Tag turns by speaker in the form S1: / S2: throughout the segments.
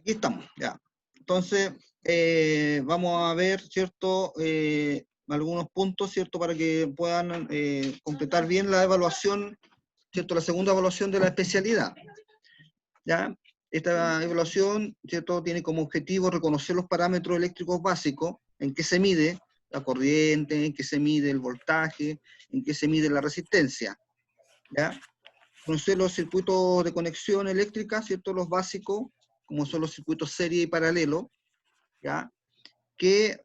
S1: Aquí estamos, ya. Entonces, vamos a ver, ¿cierto? Algunos puntos, ¿cierto? Para que puedan completar bien la evaluación, ¿cierto? La segunda evaluación de la especialidad, ¿ya? Esta evaluación, ¿cierto? Tiene como objetivo reconocer los parámetros eléctricos básicos, en qué se mide la corriente, en qué se mide el voltaje, en qué se mide la resistencia, ¿ya? Conocer los circuitos de conexión eléctrica, ¿cierto? Los básicos, como son los circuitos serie y paralelo, ¿ya? Que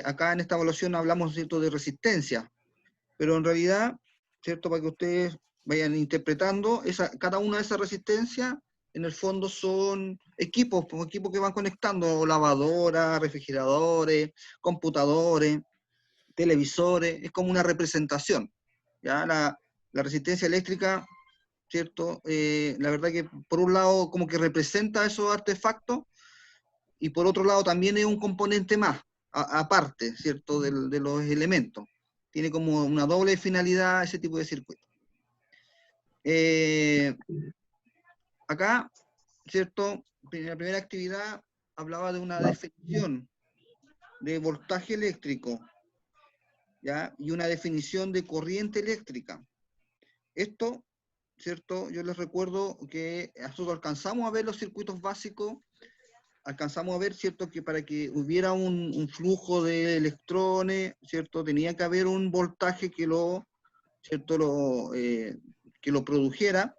S1: acá en esta evaluación hablamos, ¿cierto?, de resistencia, pero en realidad, ¿cierto?, para que ustedes vayan interpretando, cada una de esas resistencias, en el fondo son equipos, pues, equipos que van conectando, lavadoras, refrigeradores, computadores, televisores, es como una representación, ¿ya? La resistencia eléctrica, ¿cierto? La verdad que por un lado como que representa esos artefactos, y por otro lado también es un componente más, aparte, ¿cierto?, de los elementos. Tiene como una doble finalidad ese tipo de circuito. Acá, ¿cierto?, en la primera actividad hablaba de una definición de voltaje eléctrico, ¿ya? Y una definición de corriente eléctrica. Esto, ¿cierto? Yo les recuerdo que nosotros alcanzamos a ver los circuitos básicos, alcanzamos a ver, ¿cierto?, que para que hubiera un flujo de electrones, ¿cierto?, tenía que haber un voltaje que lo, ¿cierto?, que lo produjera,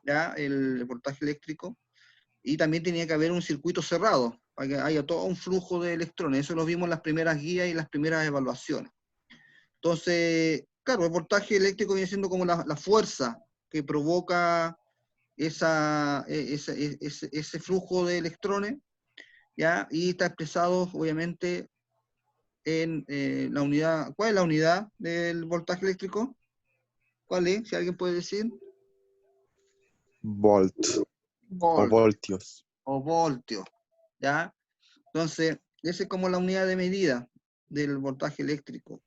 S1: ¿ya?, el voltaje eléctrico, y también tenía que haber un circuito cerrado, para que haya todo un flujo de electrones. Eso lo vimos en las primeras guías y las primeras evaluaciones. Entonces, claro, el voltaje eléctrico viene siendo como la fuerza que provoca ese flujo de electrones, ¿ya? Y está expresado, obviamente, en la unidad. ¿Cuál es la unidad del voltaje eléctrico? ¿Cuál es? Si alguien puede decir.
S2: Volt o
S1: Volt
S2: voltios.
S1: o voltio, ¿ya? Entonces, esa es como la unidad de medida del voltaje eléctrico.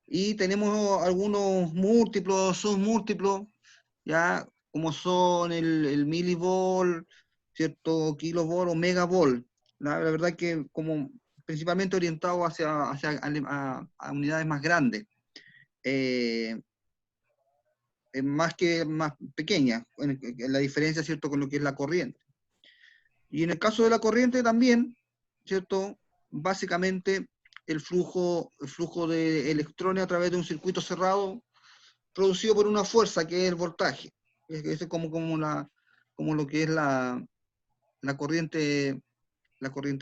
S1: Y tenemos algunos múltiplos, submúltiplos, ¿ya? Como son el milivolt, ¿cierto? Kilovolt o megavolt. La verdad que como principalmente orientado hacia a unidades más grandes, eh, más que más pequeñas, en la diferencia, ¿cierto?, con lo que es la corriente. Y en el caso de la corriente también, ¿cierto? Básicamente el flujo de electrones a través de un circuito cerrado producido por una fuerza que es el voltaje. Eso es como lo que es la corriente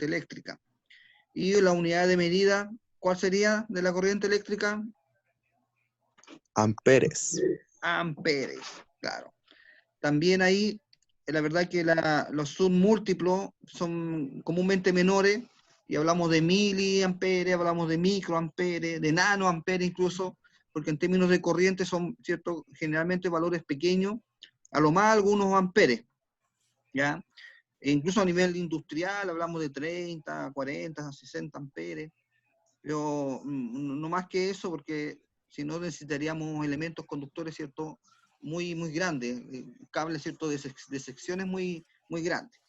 S1: eléctrica. Y la unidad de medida, ¿cuál sería de la corriente eléctrica?
S2: Amperes.
S1: Amperes, claro. También ahí, la verdad que los submúltiplos son comúnmente menores, y hablamos de miliamperes, hablamos de microamperes, de nanoamperes incluso, porque en términos de corriente son, ¿cierto?, generalmente valores pequeños, a lo más algunos amperes, ¿ya? E incluso a nivel industrial hablamos de 30, 40, 60 amperes, pero no más que eso, porque si no necesitaríamos elementos conductores, ¿cierto?, muy, muy grandes, cables, ¿cierto?, de secciones muy, muy grandes.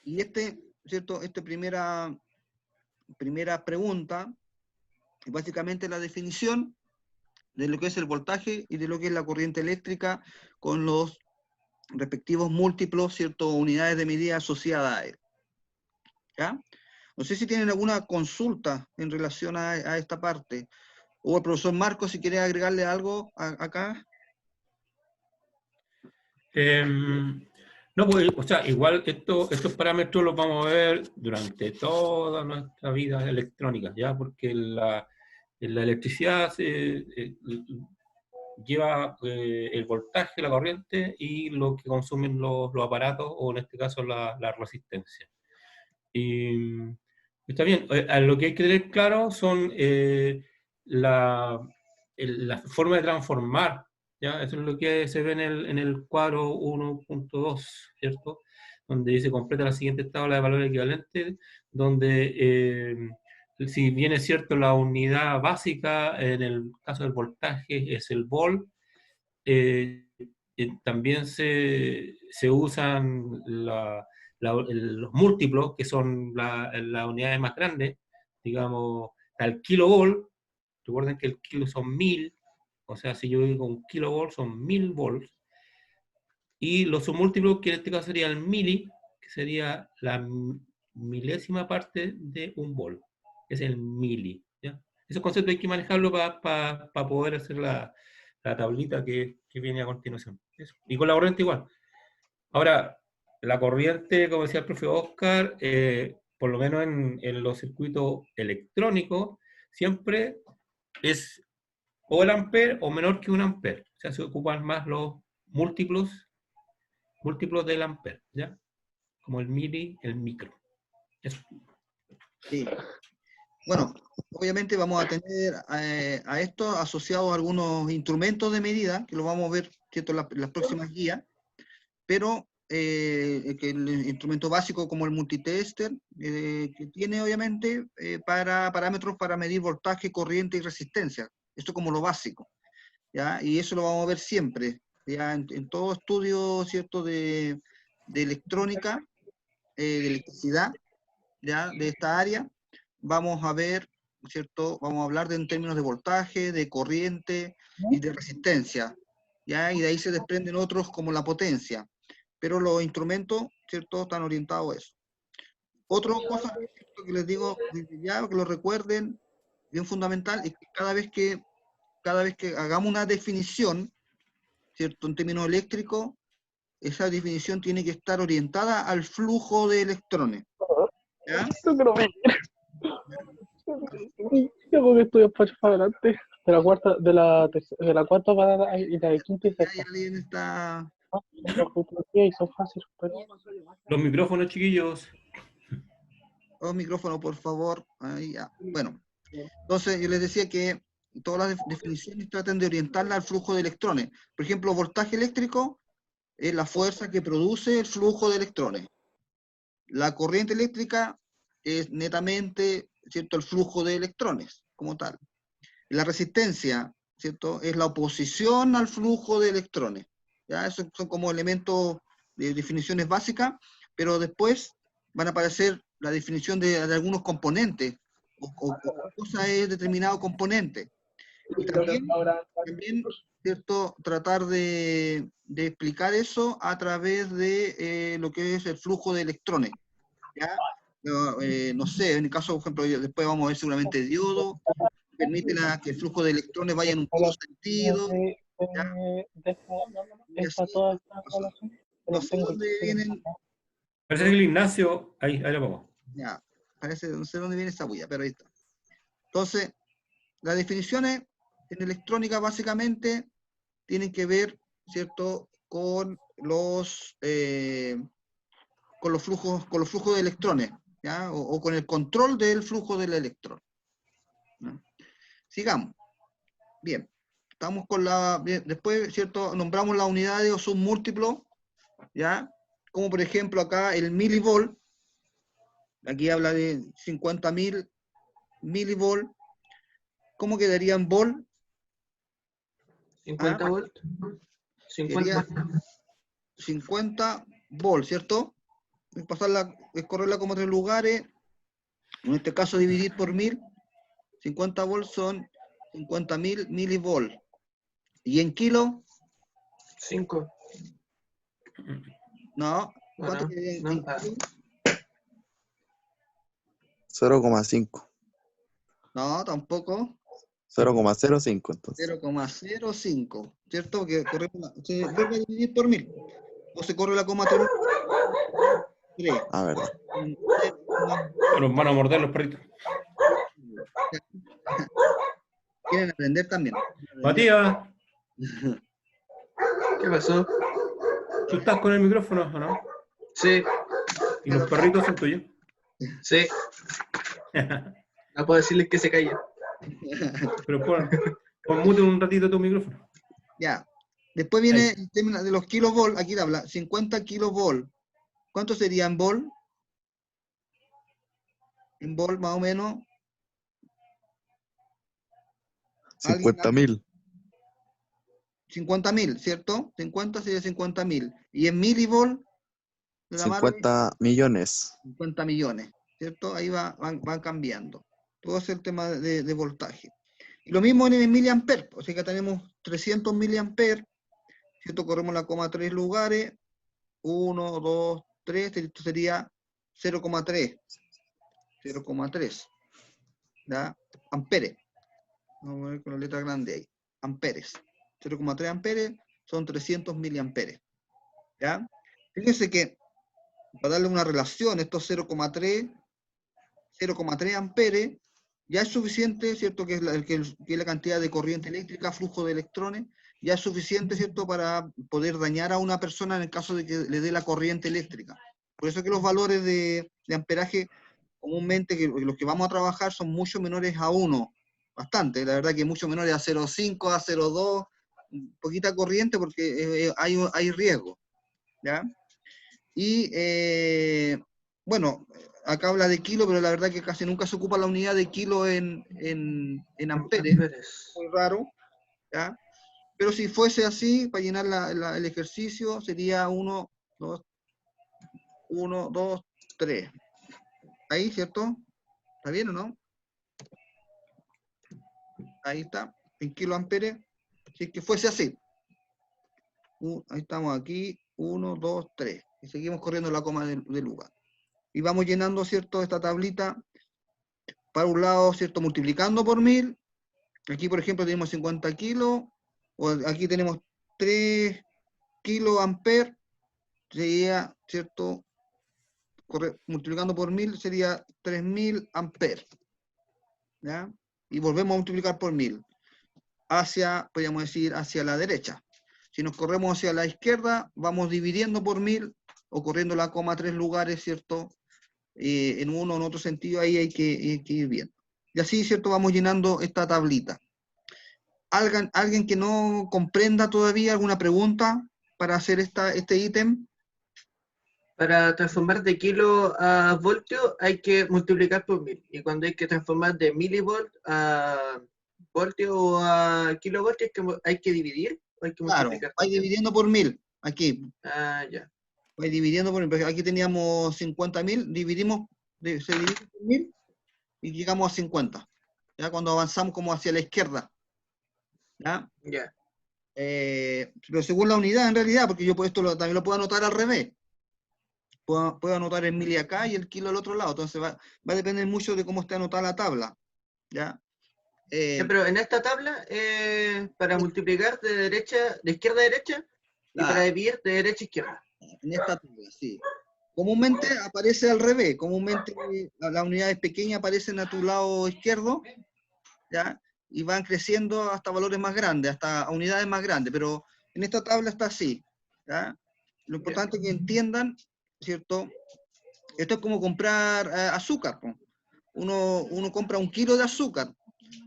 S1: Y ¿cierto?, esta primera pregunta, es básicamente la definición de lo que es el voltaje y de lo que es la corriente eléctrica con los respectivos múltiplos, ¿cierto?, unidades de medida asociadas a él. ¿Ya? No sé si tienen alguna consulta en relación a esta parte. O el profesor Marcos, si quiere agregarle algo acá.
S3: No, pues, o sea, igual estos parámetros los vamos a ver durante toda nuestra vida electrónica, ¿ya? Porque la electricidad lleva el voltaje, la corriente y lo que consumen los aparatos, o en este caso la resistencia. Y está bien, lo que hay que tener claro son la forma de transformar, ¿ya? Eso es lo que se ve en el cuadro 1.2, ¿cierto? Donde dice completa la siguiente tabla de valores equivalentes, donde si bien es cierto la unidad básica en el caso del voltaje es el volt, también se usan los múltiplos, que son las unidades más grandes, digamos, al kilovolt. Recuerden que el kilo son 1000, o sea, si yo digo un kilovolt son 1000 volts, y los submúltiplos, que en este caso sería el mili, que sería la milésima parte de un volt, es el mili, ¿ya? Esos conceptos hay que manejarlo para poder hacer la tablita que viene a continuación. Eso. Y con la corriente igual. Ahora, la corriente, como decía el profe Oscar, por lo menos en los circuitos electrónicos, siempre es o el ampere o menor que un ampere. O sea, se ocupan más los múltiplos del ampere, ¿ya? Como el mili, el micro. Eso.
S1: Sí. Bueno, obviamente vamos a tener a esto asociados algunos instrumentos de medida, que lo vamos a ver, ¿cierto?, en las próximas guías, pero que el instrumento básico como el multitester, que tiene obviamente parámetros para medir voltaje, corriente y resistencia. Esto como lo básico, ¿ya? Y eso lo vamos a ver siempre, ya en todo estudio, ¿cierto?, de electrónica, de electricidad, ¿ya?, de esta área, vamos a ver, ¿cierto?, vamos a hablar en términos de voltaje, de corriente y de resistencia, ¿ya? Y de ahí se desprenden otros como la potencia, pero los instrumentos, ¿cierto?, están orientados a eso. Otra cosa que les digo desde ya, que lo recuerden, bien fundamental, es que cada vez que hagamos una definición, ¿cierto?, en términos eléctricos, esa definición tiene que estar orientada al flujo de electrones, ¿ya?
S2: Esto que no me yo creo que estudio para adelante. De la cuarta para y la de quinta y
S1: Ya,
S2: sexta.
S1: alguien está...
S2: Y son fáciles, pero...
S3: Los micrófonos, chiquillos.
S1: Oh, micrófono, por favor. Ahí ya. Bueno, entonces yo les decía que todas las definiciones tratan de orientarla al flujo de electrones. Por ejemplo, voltaje eléctrico es la fuerza que produce el flujo de electrones. La corriente eléctrica es netamente, ¿cierto?, el flujo de electrones como tal. La resistencia, ¿cierto?, es la oposición al flujo de electrones. ¿Ya? Esos son como elementos de definiciones básicas, pero después van a aparecer la definición de algunos componentes, o cosa es determinado componente. Y también, ¿cierto?, tratar de explicar eso a través de lo que es el flujo de electrones, ¿ya? No sé, en el caso, por ejemplo, después vamos a ver seguramente diodo, permite que el flujo de electrones vaya en un solo sentido, ¿ya? Y así,
S2: toda esta
S1: no sé,
S2: evaluación,
S1: no
S2: pero
S1: sé
S2: tengo
S1: dónde vienen,
S3: Parece que el Ignacio, ahí lo vamos.
S1: ya, parece, no sé dónde viene esta bulla, pero ahí está. Entonces, las definiciones en electrónica básicamente tienen que ver, ¿cierto?, con los flujos de electrones, ¿ya? O con el control del flujo del electrón, ¿no? Sigamos. Bien. Estamos con después, ¿cierto?, nombramos las unidades o submúltiplos, ¿ya? Como por ejemplo acá el milivolt, aquí habla de 50.000 milivolt. ¿Cómo quedaría en volt?
S4: 50 volts.
S1: Quería
S4: 50.
S1: 50 volt, ¿cierto? Es correrla como 3 lugares, en este caso dividir por 1000, 50 volts son 50.000 milivolt. ¿Y en kilo?
S4: 5.
S1: No.
S4: No,
S1: ¿Cuánto
S4: no,
S1: quedaría en
S4: no.
S1: kilo?
S5: 0,5.
S1: No, tampoco.
S5: 0,05 entonces.
S1: 0,05, ¿cierto? Porque se vuelve a dividir por 1000. O se corre la coma 3.
S5: Ah, verdad.
S3: Nos van a morder los perritos.
S1: Quieren aprender también.
S3: Matías,
S4: ¿Qué pasó?
S3: ¿tú estás con el micrófono o no?
S4: Sí,
S3: ¿Y los perritos son tuyos?
S4: sí. No puedo decirles que se callen.
S3: Pero pon mute un ratito tu micrófono.
S1: Ya. Después viene el tema de los kilovolt. Aquí habla 50 kilovolt. ¿Cuánto sería en volt? En volt más o menos.
S5: 50.000.
S1: 50.000, ¿cierto? 50 sería 50.000. ¿Y en milivolt? de la mano.
S5: 50 millones.
S1: 50 millones, ¿cierto? Ahí van cambiando. Todo es el tema de voltaje. Y lo mismo en miliamperes, o sea que tenemos 300 miliamperes, ¿cierto? Corremos la coma 3 lugares, 1, 2, 3, esto sería 0,3, 0,3, ¿ya? Amperes. Vamos a ver con la letra grande ahí, amperes. 0,3 amperes son 300 miliamperes, ¿ya? Fíjense que, para darle una relación, estos 0,3 amperes, ya es suficiente, ¿cierto? Que es la cantidad de corriente eléctrica, flujo de electrones, ya es suficiente, ¿cierto? Para poder dañar a una persona en el caso de que le dé la corriente eléctrica. Por eso es que los valores de amperaje, comúnmente, que los que vamos a trabajar son mucho menores a 1, bastante, la verdad que mucho menores a 0,5, a 0,2, poquita corriente porque hay riesgo, ¿ya? Y, bueno, acá habla de kilo, pero la verdad que casi nunca se ocupa la unidad de kilo en amperes, muy raro, ¿ya? Pero si fuese así, para llenar el ejercicio, sería 1, 2, 3. Ahí, ¿cierto? ¿Está bien o no? Ahí está, en kiloamperes, si es que fuese así. Ahí estamos aquí, 1, 2, 3. Y seguimos corriendo la coma de lugar. Y vamos llenando, ¿cierto? Esta tablita, para un lado, ¿cierto? Multiplicando por 1000. Aquí, por ejemplo, tenemos 50 kilos, o aquí tenemos 3 kiloamperes, sería, ¿cierto? Multiplicando por 1000 sería 3000 amperes, ¿ya? Y volvemos a multiplicar por 1000, podríamos decir, hacia la derecha. Si nos corremos hacia la izquierda, vamos dividiendo por 1000, o corriendo la coma 3 lugares, ¿cierto? En uno o en otro sentido, ahí hay que ir viendo. Y así, ¿cierto? Vamos llenando esta tablita. ¿Alguien que no comprenda todavía alguna pregunta para hacer este ítem?
S4: Para transformar de kilo a voltio hay que multiplicar por 1000. Y cuando hay que transformar de milivolt a voltio o a kilovoltio hay que dividir o hay que
S1: Claro,
S4: multiplicar.
S1: vais dividiendo por 1000, aquí.
S4: Ya.
S1: Vais dividiendo por 1000, aquí teníamos 50.000, se divide por 1000 y llegamos a 50. Ya cuando avanzamos como hacia la izquierda. ¿Ya?
S4: Ya.
S1: Pero según la unidad, en realidad, porque yo esto también lo puedo anotar al revés. Puedo anotar el mili acá y el kilo al otro lado. Entonces va a depender mucho de cómo esté anotada la tabla. ¿Ya?
S4: Ya, pero en esta tabla, para multiplicar de izquierda a derecha, y para dividir de derecha a izquierda.
S1: En esta tabla, sí. Comúnmente aparece al revés. Comúnmente las unidades pequeñas aparecen a tu lado izquierdo, ¿ya? Y van creciendo hasta valores más grandes, hasta unidades más grandes. Pero en esta tabla está así, ¿ya? Lo importante es que entiendan, ¿cierto? Esto es como comprar azúcar, ¿no? Uno compra 1 kilo de azúcar,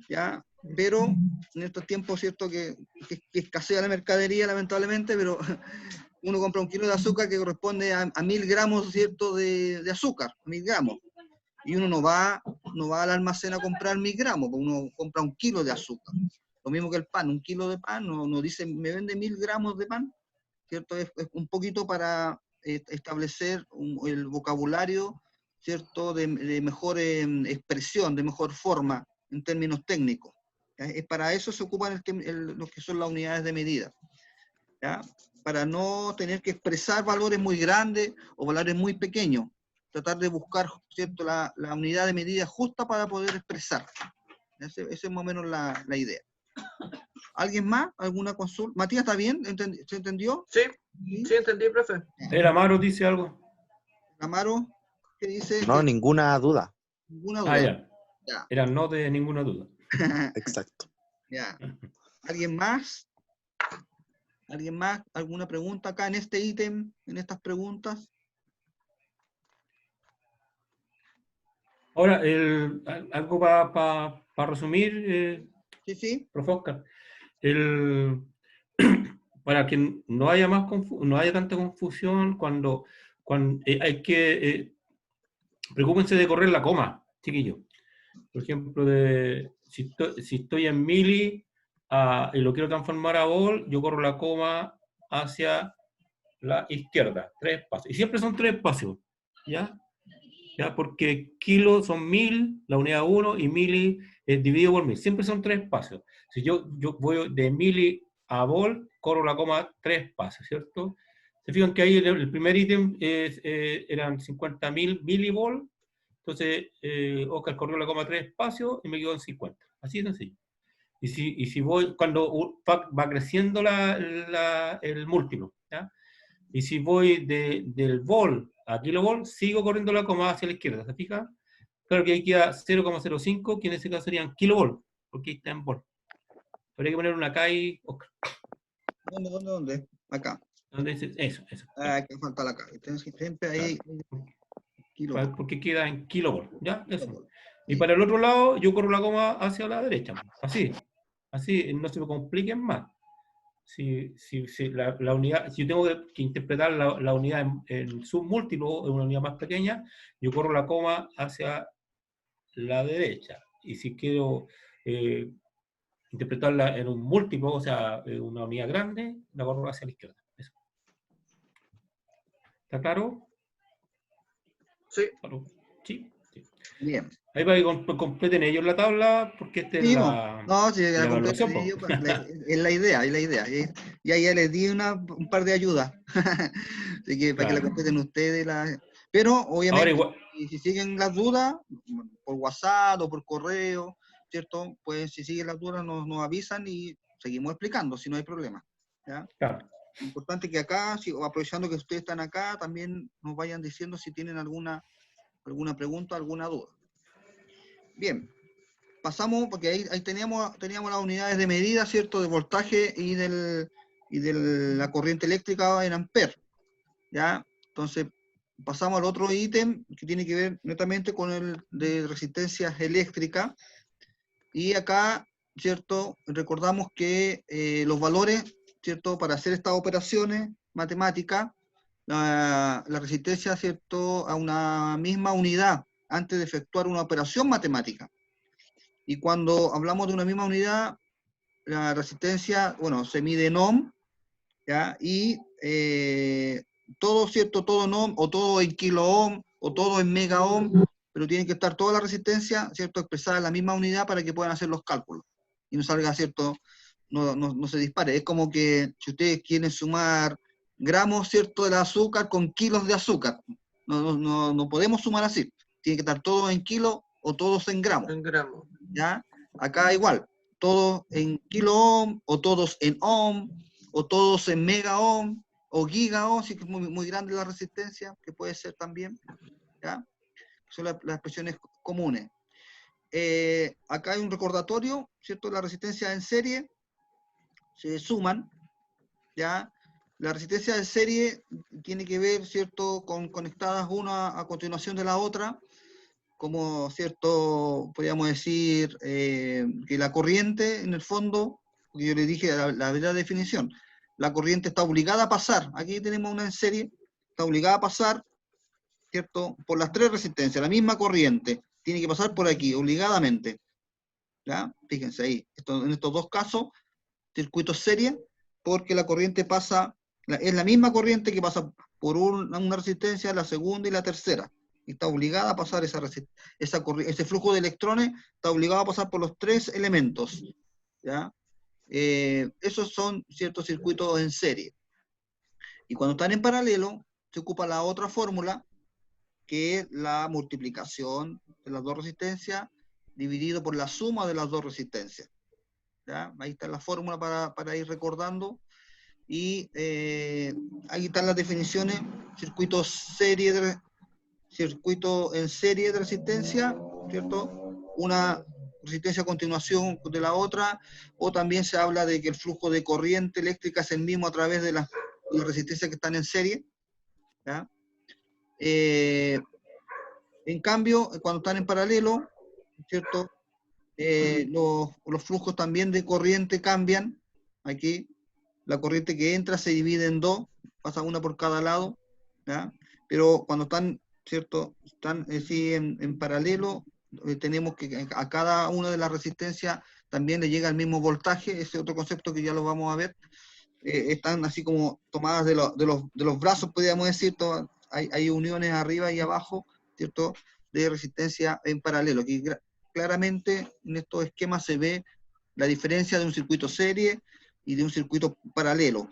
S1: ¿ya? Pero en estos tiempos, ¿cierto? Que escasea la mercadería, lamentablemente, pero uno compra 1 kilo de azúcar que corresponde a 1000 gramos, ¿cierto? De azúcar, 1000 gramos. Y uno no va al almacén a comprar 1000 gramos, uno compra 1 kilo de azúcar. Lo mismo que el pan, 1 kilo de pan, no dice, me vende 1000 gramos de pan, ¿cierto? Es un poquito para establecer el vocabulario, ¿cierto? De mejor expresión, de mejor forma, en términos técnicos. Para eso se ocupan lo que son las unidades de medida, ¿ya? Para no tener que expresar valores muy grandes o valores muy pequeños. Tratar de buscar, ¿cierto? La unidad de medida justa para poder expresar. Esa es más o menos la idea. ¿Alguien más? ¿Alguna consulta? Matías, ¿está bien? ¿Se entendió?
S4: Sí, sí entendí, profe.
S3: ¿El Amaro dice algo?
S1: Amaro, ¿qué dice?
S5: No, ninguna duda.
S1: Ninguna
S3: Ah,
S1: duda.
S3: ya. Era no de ninguna duda.
S5: Exacto.
S1: Ya. ¿Alguien más? ¿Alguien más? ¿Alguna pregunta acá en este ítem? ¿En estas preguntas?
S3: Ahora, algo para resumir,
S1: Sí, sí.
S3: profe Oscar. Para que no haya no haya tanta confusión cuando hay que preocúpense de correr la coma, chiquillos. Por ejemplo, si estoy en mili y lo quiero transformar a vol, yo corro la coma hacia la izquierda, 3 espacios. Y siempre son 3 espacios, ¿ya? ¿Ya? Porque kilo son 1000, la unidad 1, y mili dividido por 1000. Siempre son 3 espacios. Si yo voy de mili a volt, corro la coma 3 espacios, ¿cierto? Se fijan que ahí el primer ítem eran 50.000 milivolt, entonces Oscar corrió la coma 3 espacios y me quedó en 50. Así de sencillo. Y si voy, cuando va creciendo el múltiplo, ¿ya? Y si voy del volt a kilovolt, sigo corriendo la coma hacia la izquierda, ¿se fija? Claro que ahí queda 0,05, que en ese caso serían kilovolt, porque ahí está en volt. Habría que poner una K ahí, Oscar.
S1: ¿Dónde? Acá.
S3: ¿Dónde dice? Eso.
S1: Acá falta la K. Siempre ahí.
S3: Claro, porque queda en kilovolt, ¿ya? Eso.
S1: Kilovolt.
S3: Y para el otro lado, yo corro la coma hacia la derecha. Así, no se me compliquen más. Si la unidad, si yo tengo que interpretar la unidad en submúltiplo, en una unidad más pequeña, yo corro la coma hacia la derecha. Y si quiero interpretarla en un múltiplo, o sea, en una unidad grande, la corro hacia la izquierda. Eso. ¿Está claro?
S4: Sí.
S3: ¿Claro? Sí.
S1: Bien.
S3: Ahí para que completen ellos la tabla, porque esta es
S1: Sí,
S3: la,
S1: no, sí,
S3: la
S1: la
S3: evaluación.
S1: completa, es la idea, es la idea. Y ahí ya les di un par de ayudas. Así que para que la
S3: Claro.
S1: completen ustedes. Pero
S3: Ahora
S1: obviamente,
S3: igual,
S1: si siguen las dudas, por WhatsApp o por correo, ¿cierto? Pues si siguen las dudas nos avisan y seguimos explicando, si no hay problema. ¿Ya?
S3: claro.
S1: Importante que acá, aprovechando que ustedes están acá, también nos vayan diciendo si tienen alguna pregunta, alguna duda. Bien. Pasamos, porque ahí teníamos las unidades de medida, ¿cierto? De voltaje y de la corriente eléctrica en amper, ¿ya? Entonces, pasamos al otro ítem que tiene que ver netamente con el de resistencias eléctricas. Y acá, ¿cierto? Recordamos que los valores, ¿cierto? Para hacer estas operaciones matemáticas, la resistencia, ¿cierto? A una misma unidad antes de efectuar una operación matemática. Y cuando hablamos de una misma unidad, la resistencia, bueno, se mide en ohm, ¿ya? Y todo, ¿cierto? Todo en ohm, o todo en kilo ohm, o todo en mega ohm, pero tiene que estar toda la resistencia, ¿cierto? Expresada en la misma unidad para que puedan hacer los cálculos. Y no salga, ¿cierto? No se dispare. Es como que si ustedes quieren sumar gramos, ¿cierto? De azúcar con kilos de azúcar. No podemos sumar así. Tiene que estar todo en kilo o todos en gramos.
S4: En gramos.
S1: ¿Ya? Acá igual, todos en kilo ohm, o todos en ohm, o todos en mega ohm, o giga ohm, si es muy grande la resistencia, que puede ser también, ¿ya? Son las expresiones comunes. Acá hay un recordatorio, ¿cierto? La resistencia en serie se suman, ¿ya? La resistencia en serie tiene que ver, ¿cierto? Con conectadas una a continuación de la otra, como, ¿cierto? Podríamos decir que la corriente, en el fondo, yo le dije la verdadera definición, la corriente está obligada a pasar, aquí tenemos una en serie, está obligada a pasar, ¿cierto? Por las tres resistencias, la misma corriente, tiene que pasar por aquí, obligadamente, ¿ya? Fíjense ahí, en estos dos casos, circuitos serie, porque la corriente pasa, es la misma corriente que pasa por una resistencia, la segunda y la tercera. Y está obligada a pasar ese flujo de electrones, está obligado a pasar por los tres elementos. ¿Ya? Esos son ciertos circuitos en serie. Y cuando están en paralelo, se ocupa la otra fórmula, que es la multiplicación de las dos resistencias dividido por la suma de las dos resistencias. ¿Ya? Ahí está la fórmula para ir recordando. Y ahí están las definiciones: circuito en serie de resistencia, ¿cierto? Una resistencia a continuación de la otra, o también se habla de que el flujo de corriente eléctrica es el mismo a través de las resistencias que están en serie, ¿ya? En cambio, cuando están en paralelo, ¿cierto? Los flujos también de corriente cambian. Aquí la corriente que entra se divide en dos, pasa una por cada lado, ¿ya? Pero cuando están, ¿cierto? Están sí, en paralelo, tenemos que a cada una de las resistencias también le llega el mismo voltaje, ese otro concepto que ya lo vamos a ver, están así como tomadas de los brazos, podríamos decir, hay uniones arriba y abajo, ¿cierto?, de resistencia en paralelo. Aquí claramente en estos esquemas se ve la diferencia de un circuito serie y de un circuito paralelo,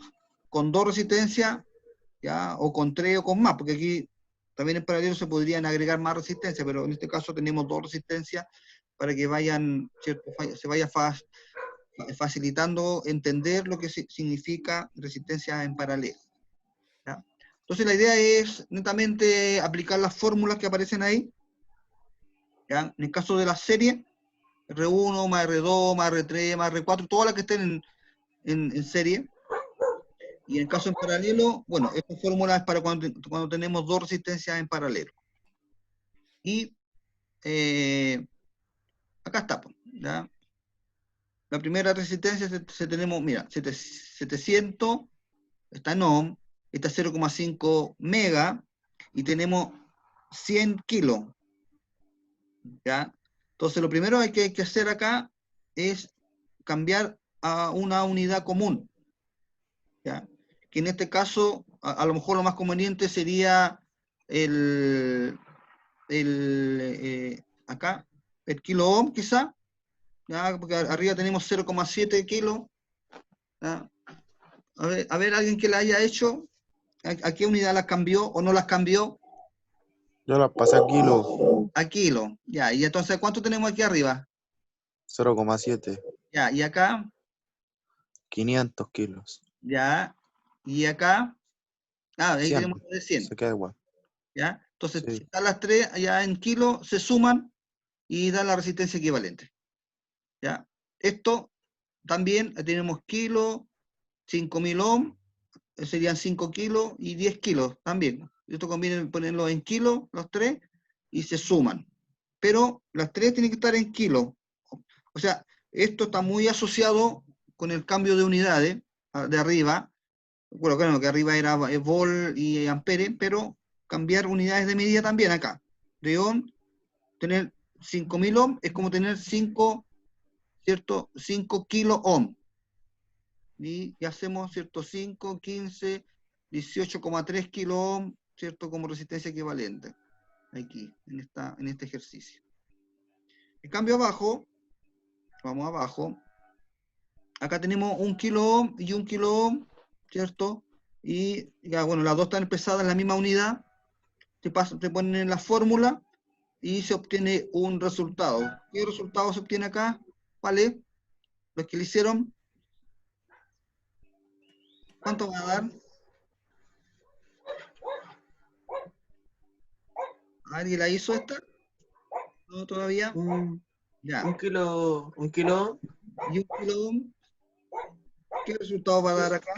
S1: con 2 resistencias, ¿ya?, o con 3 o con más, porque aquí también en paralelo se podrían agregar más resistencia, pero en este caso tenemos 2 resistencias para que vayan, ¿cierto?, se vaya facilitando entender lo que significa resistencia en paralelo, ¿ya? Entonces la idea es netamente aplicar las fórmulas que aparecen ahí, ¿ya? En el caso de la serie, R1 más R2 más R3 más R4, todas las que estén en serie. Y en el caso en paralelo, bueno, esta fórmula es para cuando tenemos 2 resistencias en paralelo. Y acá está, ¿ya? La primera resistencia tenemos, mira, 700, está en ohm, está 0,5 mega, y tenemos 100 kilos, ¿ya? Entonces lo primero que hay que hacer acá es cambiar a una unidad común, ¿ya? Que en este caso, a lo mejor lo más conveniente sería acá, el kilo ohm quizá, ¿ya? Porque arriba tenemos 0,7 kilos, ¿ya? A ver, alguien que la haya hecho, ¿a qué unidad las cambió o no las cambió?
S5: Yo las pasé a kilo,
S1: A kilo, ya. Y entonces, ¿cuánto tenemos aquí arriba?
S5: 0,7,
S1: Ya, y acá,
S5: 500 kilos,
S1: ya. Y acá, ahí
S5: 100,
S1: tenemos de 100,
S5: se queda igual.
S1: ¿ya? Entonces, si
S5: Sí.
S1: están las tres allá en kilo, se suman y dan la resistencia equivalente, ¿ya? Esto también tenemos kilo, 5000 ohm, serían 5 kilos y 10 kilos también. Esto conviene ponerlo en kilos, los tres, y se suman. Pero las tres tienen que estar en kilos. O sea, esto está muy asociado con el cambio de unidades de arriba. Bueno, claro, que arriba era volt y ampere, pero cambiar unidades de medida también acá. De ohm, tener 5000 ohm es como tener 5, ¿cierto? 5 kilo ohm. Y hacemos, ¿cierto? 5, 15, 18,3 kilo ohm, ¿cierto? Como resistencia equivalente. Aquí, en este ejercicio. En cambio abajo, vamos abajo, acá tenemos 1 kilo ohm y 1 kilo ohm, ¿cierto? Y ya, bueno, las dos están pesadas en la misma unidad, se ponen en la fórmula y se obtiene un resultado. ¿Qué resultado se obtiene acá? ¿Vale? Los que le hicieron, ¿cuánto va a dar? ¿Alguien la hizo esta? ¿No todavía? Ya.
S4: Un kilo.
S1: ¿Y 1 kilo ohm? ¿Qué resultado va a dar acá?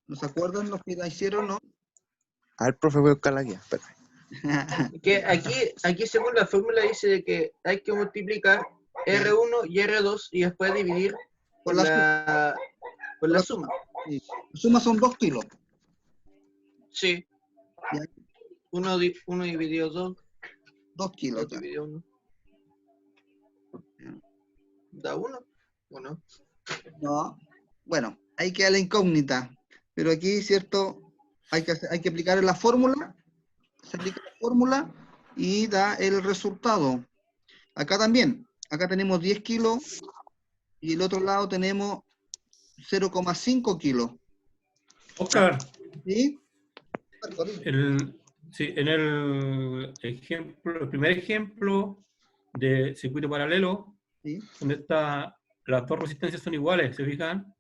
S1: ¿No se acuerdan los que la hicieron, no?
S5: A ver, profe, voy a buscar la guía. Espera.
S4: Que aquí según la fórmula dice de que hay que multiplicar R1 y R2 y después dividir por la suma.
S1: Sí. La suma son 2 kilos.
S4: Sí.
S1: Ya.
S4: Uno dividido 2,
S1: 2 kilos.
S4: 2 dividido 1. ¿Da 1 o no?
S1: No. Bueno, ahí queda la incógnita. Pero aquí, ¿cierto? Hay que aplicar la fórmula. Se aplica la fórmula y da el resultado. Acá también. Acá tenemos 10 kilos y el otro lado tenemos 0,5 kilos.
S3: Oscar,
S1: ¿Sí?
S3: sí, en el primer ejemplo de circuito paralelo,
S1: ¿Sí?
S3: donde las dos resistencias son iguales, ¿se fijan?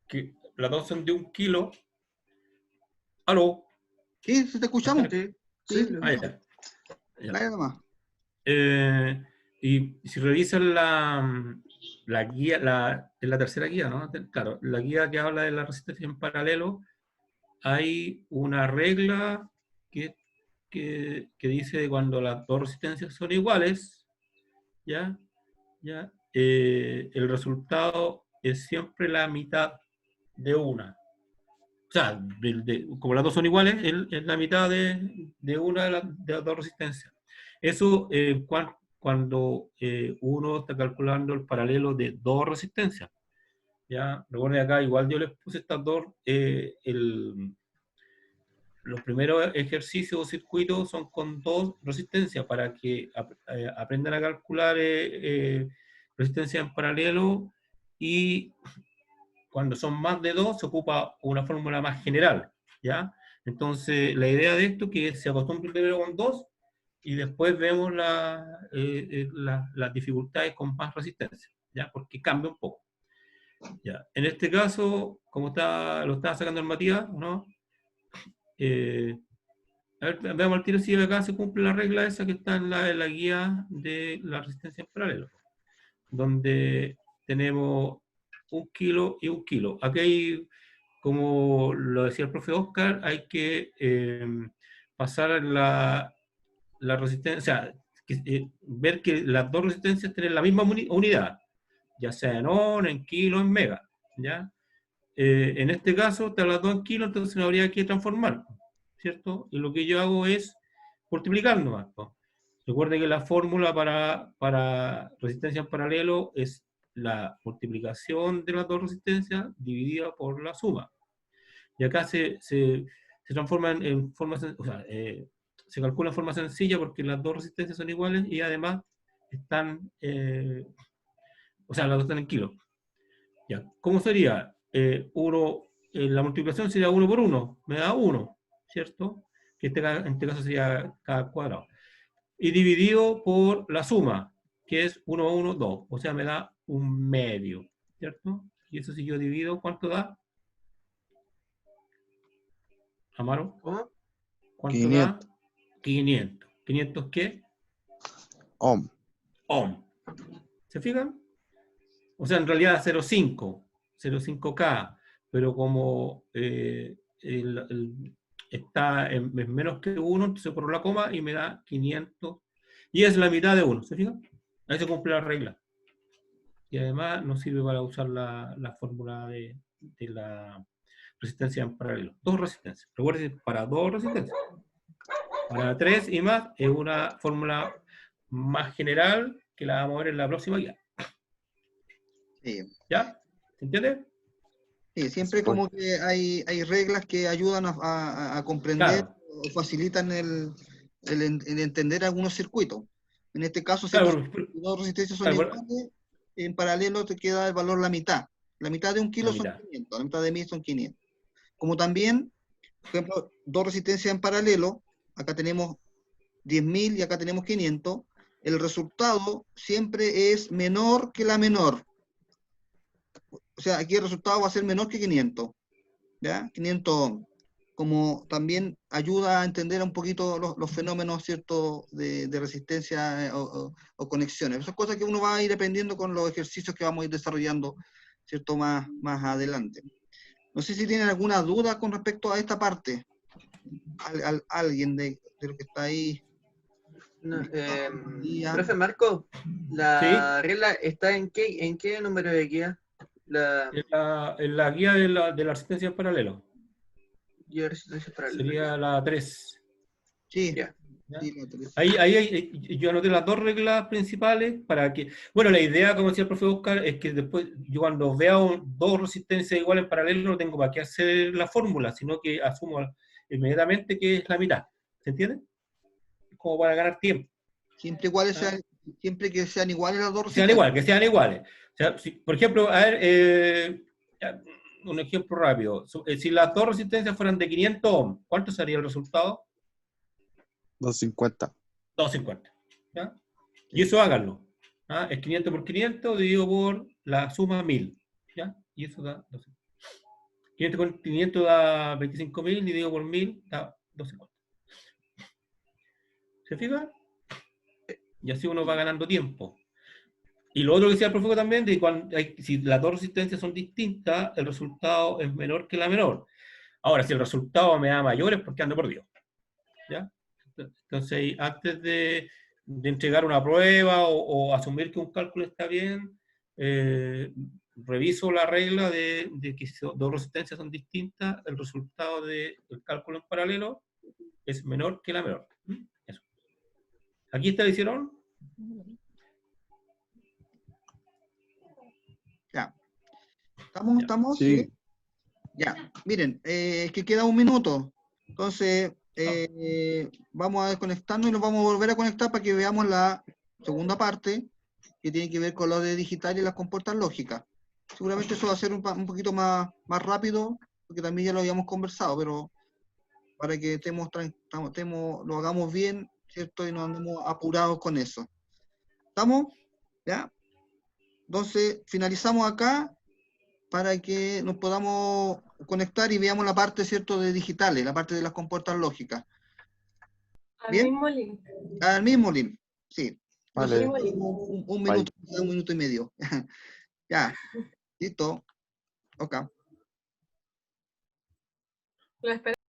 S3: Que las dos son de 1 kilo. ¿Aló?
S1: ¿Sí? ¿Sí te escuchamos?
S4: Sí.
S1: Sí.
S3: Ah, ya. Ya.
S1: Nada más.
S3: Y si revisan la guía, en la tercera guía, ¿no? Claro, la guía que habla de la resistencia en paralelo, hay una regla que dice que cuando las dos resistencias son iguales, ¿ya? El resultado es siempre la mitad de una. O sea, como las dos son iguales, es la mitad de una de las dos resistencias. Eso, cuando uno está calculando el paralelo de dos resistencias. ¿Ya? Recuerden acá, igual yo les puse estas dos, los primeros ejercicios o circuitos son con dos resistencias para que aprendan a calcular resistencia en paralelo, y cuando son más de dos se ocupa una fórmula más general, ¿ya? Entonces la idea de esto es que se acostumbre primero con dos y después vemos las dificultades con más resistencia, ¿ya? Porque cambia un poco. ¿Ya? En este caso, como lo estaba sacando el Matías, ¿no? A ver, veamos al tiro si acá se cumple la regla esa que está en la guía de la resistencia en paralelo, donde tenemos 1 kilo y 1 kilo. Aquí hay, como lo decía el profe Oscar, hay que pasar la resistencia, o sea, ver que las dos resistencias tienen la misma unidad, ya sea en ohm, en kilo, en mega, ¿ya? En este caso, están las dos en kilos, entonces no habría que transformar, ¿cierto? Y lo que yo hago es multiplicar nomás, ¿no? Recuerde que la fórmula para resistencia en paralelo es la multiplicación de las dos resistencias dividida por la suma. Y acá se transforma en forma, o sea, se calcula en forma sencilla porque las dos resistencias son iguales y además están, o sea, las dos están en kilos. Ya. ¿Cómo sería? La multiplicación sería 1 por 1, me da 1, ¿cierto? Que en este caso sería K al cuadrado. Y dividido por la suma, que es 1, 1, 2, o sea, me da un medio, ¿cierto? Y eso si yo divido, ¿cuánto da? Amaro,
S4: ¿Cómo?
S3: ¿cuánto
S5: 500.
S3: da? 500. ¿500 qué?
S5: Ohm.
S3: Ohm. ¿Se fijan? O sea, en realidad 0,5K, pero como está en menos que 1, entonces por la coma y me da 500, y es la mitad de 1, ¿se fijan? Ahí se cumple la regla. Y además nos sirve para usar la fórmula de la resistencia en paralelo. Dos resistencias. Recuerden, para dos resistencias. Para tres y más es una fórmula más general que la vamos a ver en la próxima guía.
S1: Sí.
S3: ¿Ya? ¿Se entiende?
S1: Sí, siempre
S5: Pues,
S1: como que hay reglas que ayudan a comprender
S3: Claro.
S1: o facilitan el entender algunos circuitos. En este caso, si
S3: Claro,
S1: las dos resistencias son
S3: claro,
S1: iguales, en paralelo te queda el valor la mitad. La mitad de 1 kilo
S3: la
S1: son
S3: mitad.
S1: 500, la mitad de 1000 son 500. Como también, por ejemplo, dos resistencias en paralelo, acá tenemos 10.000 y acá tenemos 500, el resultado siempre es menor que la menor. O sea, aquí el resultado va a ser menor que 500. ¿Ya? 500 ohm. Como también ayuda a entender un poquito los fenómenos, ¿cierto?, de resistencia o conexiones. Esas cosas que uno va a ir aprendiendo con los ejercicios que vamos a ir desarrollando, ¿cierto?, más adelante. No sé si tienen alguna duda con respecto a esta parte. Alguien de lo que está ahí.
S4: No,
S1: Ya.
S4: profe Marco,
S3: Sí,
S4: ¿la regla está en qué número de guía? La
S3: en la guía de la resistencia en paralelo.
S4: guía de resistencia paralela.
S3: Sería la 3.
S1: Sí,
S4: Ya.
S3: ¿Ya?
S1: sí, lo tengo.
S3: Ahí yo anoté las dos reglas principales para que, bueno, la idea, como decía el profe Oscar, es que después yo cuando vea dos resistencias iguales en paralelo no tengo para qué hacer la fórmula, sino que asumo inmediatamente que es la mitad. ¿Se entiende? Como para ganar tiempo.
S1: Siempre que sean iguales las dos
S3: Que sean
S1: resistencias.
S3: iguales, que sean iguales. O sea, por ejemplo, a ver, un ejemplo rápido. Si las dos resistencias fueran de 500 ohms, ¿cuánto sería el resultado?
S5: 250.
S3: 250. ¿Ya? Y eso háganlo. ¿Ah? Es 500 por 500 dividido por la suma 1000. ¿Ya? Y eso da 250. 500 por 500 da 25.000, dividido por 1000 da 250. ¿Se fija? Y así uno va ganando tiempo. Y lo otro que decía el profe también, de si las dos resistencias son distintas, el resultado es menor que la menor. Ahora, si el resultado me da mayor es porque ando por Dios. ¿Ya? Entonces, antes de entregar una prueba o asumir que un cálculo está bien, reviso la regla de que si dos resistencias son distintas, el resultado del cálculo en paralelo es menor que la menor. Eso. ¿Aquí está, lo hicieron?
S1: Ya. ¿Estamos?
S3: Ya.
S1: ¿Estamos?
S5: Sí.
S1: Ya. Miren, es que queda un minuto. Entonces, vamos a desconectarnos y nos vamos a volver a conectar para que veamos la segunda parte, que tiene que ver con lo de digital y las compuertas lógicas. Seguramente eso va a ser un poquito más rápido, porque también ya lo habíamos conversado, pero para que lo hagamos bien, ¿cierto? Y no andemos apurados con eso. ¿Estamos? ¿Ya? Entonces, finalizamos acá para que nos podamos conectar y veamos la parte, ¿cierto?, de digitales, la parte de las compuertas lógicas.
S6: Al
S1: ¿Bien?
S6: mismo link.
S1: Al mismo link, sí.
S5: Vale.
S1: Entonces, un minuto, un minuto y medio. Ya, listo. Ok.
S6: Lo espero.